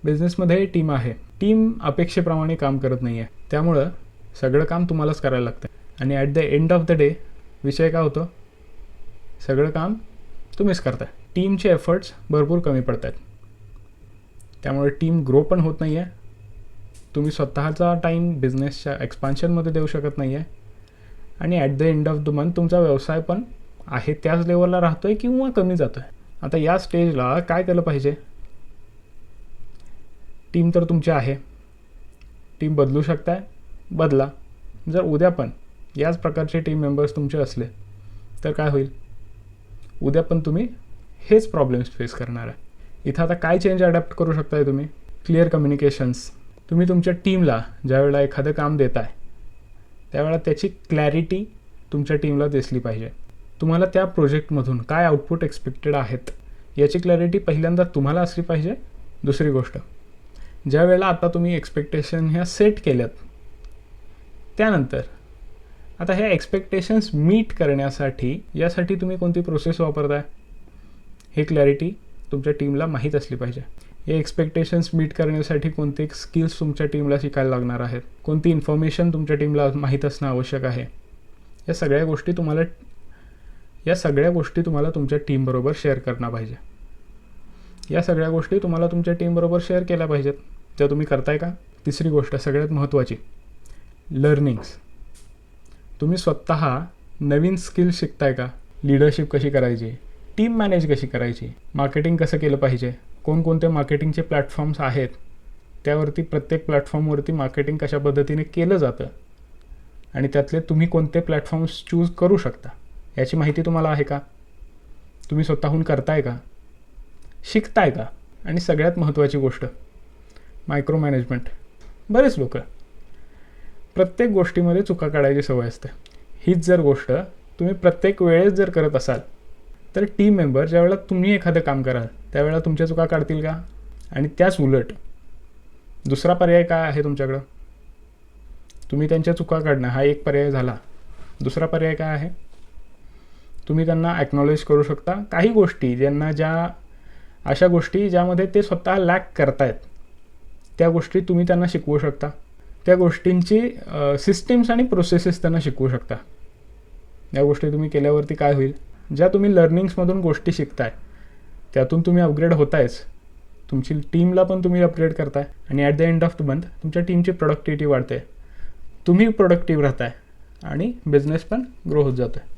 बिझनेसमध्ये टीम आहे. टीम अपेक्षेप्रमाणे काम करत नाही आहे, त्यामुळं सगळं काम तुम्हालाच करायला लागतं. आणि at the end of the day विषय काय होतो, सगळं काम तुम्हीच करताय. टीमचे एफर्ट्स भरपूर कमी पडत आहेत. त्यामुळे टीम ग्रो पण होत नाही आहे. तुम्ही स्वतःचा टाईम बिझनेसच्या एक्सपान्शनमध्ये देऊ शकत नाही आहे. आणि at the end of the month तुमचा व्यवसाय पण आहे त्याच लेवलला राहतो आहे किंवा कमी जातो आहे. आता या स्टेजला काय केलं पाहिजे? टीम तर तुमची आहे, टीम बदलू शकताय, बदला. जर उद्या पण याच प्रकारचे टीम मेंबर्स तुमचे असले तर काय होईल? उद्या पण तुम्ही हेच प्रॉब्लेम्स फेस करणार आहे. इथं आता काय चेंज अडॅप्ट करू शकताय तुम्ही? Clear communications. तुम्ही तुमच्या टीमला ज्यावेळेला एखादं काम देताय त्यावेळेला त्याची क्लॅरिटी तुमच्या टीमला दिसली पाहिजे. तुम्हाला त्या प्रोजेक्टमधून काय आउटपुट एक्सपेक्टेड आहेत याची क्लॅरिटी पहिल्यांदा तुम्हाला असली पाहिजे. दुसरी गोष्ट, ज्या वेळेला आता तुम्ही एक्सपेक्टेशन ह्या सेट केल्यात, त्यानंतर आता ह्या एक्सपेक्टेशन्स मीट करण्यासाठी यासाठी तुम्ही कोणती प्रोसेस वापरताय हे क्लॅरिटी तुमच्या टीमला माहीत असली पाहिजे. हे एक्सपेक्टेशन्स मीट करण्यासाठी कोणते स्किल्स तुमच्या टीमला शिकायला लागणार आहेत, कोणती इन्फॉर्मेशन तुमच्या टीमला माहीत असणं आवश्यक आहे, या सगळ्या गोष्टी तुम्हाला तुमच्या टीमबरोबर शेअर करणं पाहिजे. या सगळ्या गोष्टी तुम्हाला तुमच्या टीमबरोबर शेअर केल्या पाहिजेत. त्या तुम्ही करताय का? तिसरी गोष्ट सगळ्यात महत्त्वाची, लर्निंग्स. तुम्ही स्वतः नवीन स्किल शिकताय का? लीडरशिप कशी करायची, टीम मॅनेज कशी करायची, मार्केटिंग कसं केलं पाहिजे, कोणकोणते मार्केटिंगचे प्लॅटफॉर्म्स आहेत, त्यावरती प्रत्येक प्लॅटफॉर्मवरती मार्केटिंग कशा पद्धतीने केलं जातं आणि त्यातले तुम्ही कोणते प्लॅटफॉर्म्स चूज करू शकता याची माहिती तुम्हाला आहे का? तुम्ही स्वतःहून करताय का? शिकताय का? आणि सगळ्यात महत्त्वाची गोष्ट, मायक्रो मॅनेजमेंट. बरेच लोक प्रत्येक गोष्टीमध्ये चुका काढायची सवय असते. हीच जर गोष्ट तुम्ही प्रत्येक वेळेस जर करत असाल तर टीम मेंबर ज्यावेळेला तुम्ही एखादं काम कराल त्यावेळेला तुमच्या चुका काढतील का? आणि त्याच उलट दुसरा पर्याय काय आहे तुमच्याकडं? तुम्ही त्यांच्या चुका काढणं हा एक पर्याय झाला. दुसरा पर्याय काय आहे? तुम्ही त्यांना ॲक्नॉलेज करू शकता काही गोष्टी अशा गोष्टी ज्यामध्ये ते स्वतः लॅक करतायत, त्या गोष्टी तुम्ही त्यांना शिकवू शकता. त्या गोष्टींची सिस्टीम्स आणि प्रोसेसेस त्यांना शिकवू शकता. या गोष्टी तुम्ही केल्यावरती काय होईल? ज्या तुम्ही लर्निंग्समधून गोष्टी शिकताय त्यातून तुम्ही अपग्रेड होतायच, तुमची टीमला पण तुम्ही अपग्रेड करताय आणि at the end of the month तुमच्या टीमची प्रोडक्टिव्हिटी वाढते, तुम्ही प्रोडक्टिव्ह राहताय आणि बिझनेस पण ग्रो होत जातो आहे.